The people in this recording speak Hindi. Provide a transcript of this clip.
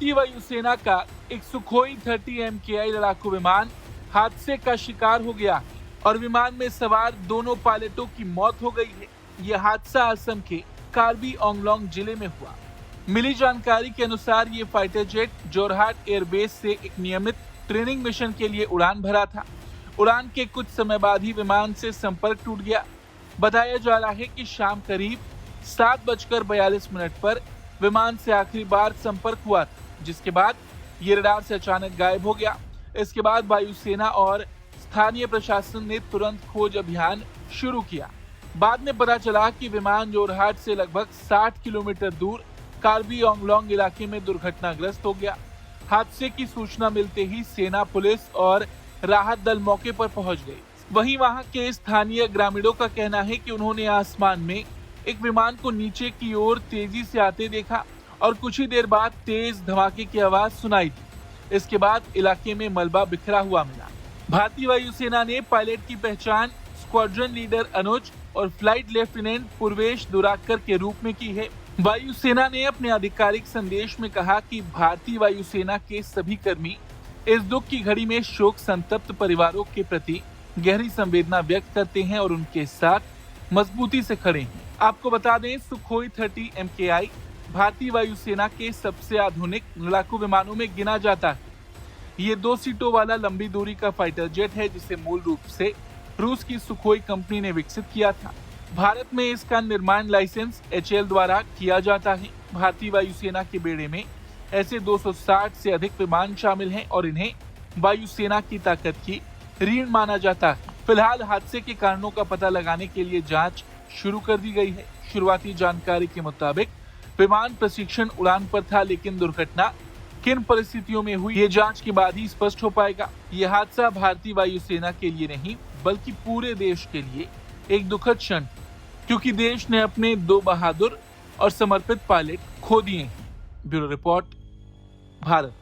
भारतीय वायुसेना का एक सुखोई 30 MKI लड़ाकू विमान हादसे का शिकार हो गया और विमान में सवार दोनों पायलटों की मौत हो गई है। यह हादसा असम के कार्बी आंगलोंग जिले में हुआ। मिली जानकारी के अनुसार ये फाइटर जेट जोरहाट एयरबेस से एक नियमित ट्रेनिंग मिशन के लिए उड़ान भरा था। उड़ान के कुछ समय बाद ही विमान से संपर्क टूट गया। बताया जा रहा है कि शाम करीब 7:42 पर विमान से आखिरी बार संपर्क हुआ था, जिसके बाद ये रडार से अचानक गायब हो गया। इसके बाद वायुसेना और स्थानीय प्रशासन ने तुरंत खोज अभियान शुरू किया। बाद में पता चला कि विमान जोरहाट से लगभग 60 किलोमीटर दूर कार्बी आंगलोंग इलाके में दुर्घटनाग्रस्त हो गया। हादसे की सूचना मिलते ही सेना, पुलिस और राहत दल मौके पर पहुंच गए। वहीं वहां के स्थानीय ग्रामीणों का कहना है कि उन्होंने आसमान में एक विमान को नीचे की ओर तेजी से आते देखा और कुछ ही देर बाद तेज धमाके की आवाज सुनाई दी। इसके बाद इलाके में मलबा बिखरा हुआ मिला। भारतीय वायुसेना ने पायलट की पहचान स्क्वाड्रन लीडर अनुज और फ्लाइट लेफ्टिनेंट पूर्वेश दुराकर के रूप में की है। वायुसेना ने अपने आधिकारिक संदेश में कहा कि भारतीय वायुसेना के सभी कर्मी इस दुख की घड़ी में शोक संतप्त परिवारों के प्रति गहरी संवेदना व्यक्त करते हैं और उनके साथ मजबूती से खड़े हैं। आपको बता दें, सुखोई 30 MKI भारतीय वायुसेना के सबसे आधुनिक लड़ाकू विमानों में गिना जाता है। ये 2 सीटों वाला लंबी दूरी का फाइटर जेट है, जिसे मूल रूप से रूस की सुखोई कंपनी ने विकसित किया था। भारत में इसका निर्माण लाइसेंस HAL द्वारा किया जाता है। भारतीय वायुसेना के बेड़े में ऐसे 260 से अधिक विमान शामिल हैं और इन्हें वायुसेना की ताकत की रीढ़ माना जाता है। फिलहाल हादसे के कारणों का पता लगाने के लिए जांच शुरू कर दी गई है। शुरुआती जानकारी के मुताबिक विमान प्रशिक्षण उड़ान पर था, लेकिन दुर्घटना किन परिस्थितियों में हुई, ये जांच के बाद ही स्पष्ट हो पाएगा। यह हादसा भारतीय वायुसेना के लिए नहीं, बल्कि पूरे देश के लिए एक दुखद क्षण, क्योंकि देश ने अपने 2 बहादुर और समर्पित पायलट खो दिए हैं। Bureau report, Bharat.